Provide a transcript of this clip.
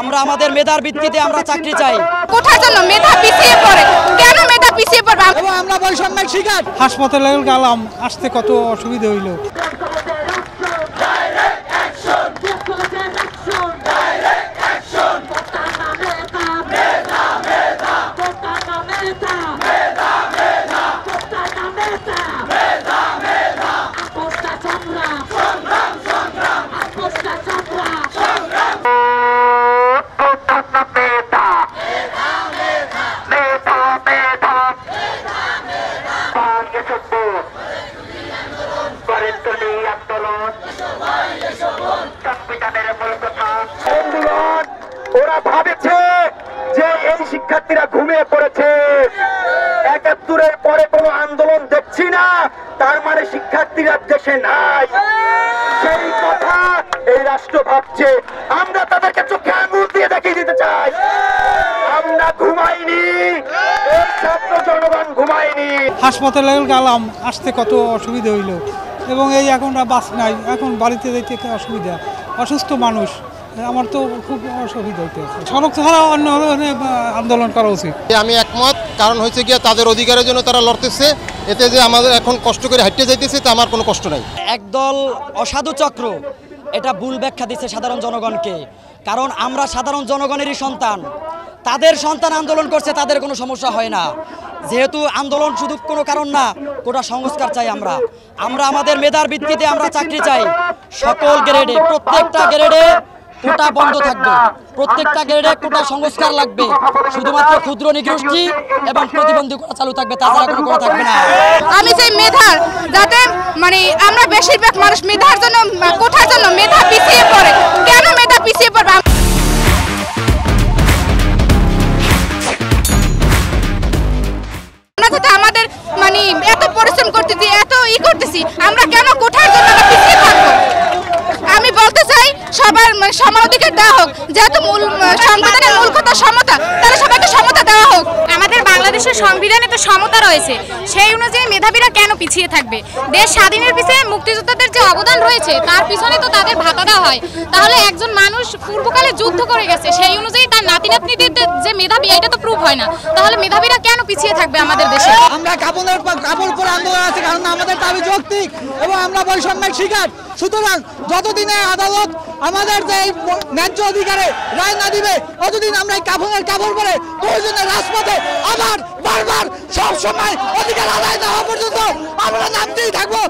আমরা আমাদের মেধার ভিত্তিতে আমরা চাকরি চাই। কোথার জন্য মেধা পিছিয়ে পড়ে, কেন মেধা পিছিয়ে পড়বে? আমরা বৈষম্যের শিকার। হাসপাতালে গেলাম, আসতে কত অসুবিধা হইল। ওরা ভাবেছে যে এই শিক্ষার্থীরা ঘুমিয়ে পড়েছে, ৭১-এর পরে কোনো আন্দোলন দেখছি না, তার মানে শিক্ষার্থীরা দেশে নাই। সেই কথা এই রাষ্ট্র ভাবছে। আমরা তাদেরকে চোখে আঙুল দিয়ে দেখিয়ে দিতে চাই, আমরা ঘুমাইনি, এই ছাত্র জনগণ ঘুমায়নি। হাসপাতালে গেলাম, আসতে কত অসুবিধা হইল, এবং এই এখন বাস নাই, এখন বাড়িতে যাইতে অসুবিধা। অসুস্থ মানুষ, আমার তো খুব অসুবিধা হইতেছে। সড়ক ছাড়া অন্য আন্দোলন করা উচিত। আমি একমত, কারণ হচ্ছে গিয়ে তাদের অধিকারের জন্য তারা লড়তেছে। এতে যে আমাদের এখন কষ্ট করে হাঁটতে যাইতেছে তা আমার কোনো কষ্ট নাই। একদল অসাধু চক্র এটা ভুল ব্যাখ্যা দিচ্ছে সাধারণ জনগণকে, কারণ আমরা সাধারণ জনগণেরই সন্তান। তাদের সন্তান আন্দোলন করছে, তাদের কোনো সমস্যা হয় না। যেহেতু আন্দোলন শুধু কোনো কারণ না, কোটা সংস্কার চাই আমরা। আমরা আমাদের মেধার ভিত্তিতে আমরা চাকরি চাই। সকল গ্রেডে, প্রত্যেকটা গ্রেডে কোটা বন্ধ থাকবে, প্রত্যেকটা গ্রেডে কোটা সংস্কার লাগবে। শুধুমাত্র ক্ষুদ্র নিগোষ্ঠী এবং প্রতিবন্ধী কোটা চালু থাকবে, তাছাড়া কোনো কোটা থাকবে না। আমি চাই মেধার, যাতে মানে আমরা বেশিরভাগ মানুষ মেধার জন্য, কোঠার জন্য মেধা পিছিয়ে পড়ে, কেন মেধা পিছিয়ে পড়বে? আমরা যেটা আমাদের মানে এত পরিশ্রম করতেছি, এত করতেছি, আমরা কেন কোঠার জন্য পিছিয়ে থাকবো? আমি বলতে চাই সবার সমান অধিকার দেওয়া হোক। যেহেতু সংবিধানের মূল কথা সমতা, তাহলে সবাইকে সমতা দেওয়া হোক। আমাদের বাংলাদেশের সংবিধানে তো সমতা রয়েছে, সেই অনুযায়ী মেধাবীরা কেন পিছিয়ে থাকবে? দেশ স্বাধীনের পিছনে মুক্তিযোদ্ধাদের যে অবদান রয়েছে তার পিছনে তো তাদের ভাতা দেওয়া হয়। তাহলে একজন মানুষ পূর্বকালে যুদ্ধ করে গেছে, সেই অনুযায়ী তার নাতি নাতনিদের যে মেধাবী, এটা তো প্রুফ হয় না। তাহলে মেধাবীরা কেন পিছিয়ে থাকবে আমাদের দেশে? আমরা কাপড়ের উপর আন্দোলন আছে, কারণ আমাদের দাবি যৌক্তিক এবং আমরা বৈষম্যের শিকার। সুতরাং যতদিনে আদালত আমাদের যে ন্যায্য অধিকারে রায় না দিবে, ততদিন আমরা এই কাপড় পরে প্রয়োজনে রাজপথে আবার বারবার সব সময় অধিকার আদায় না হওয়া পর্যন্ত আমরা নামতেই থাকবো।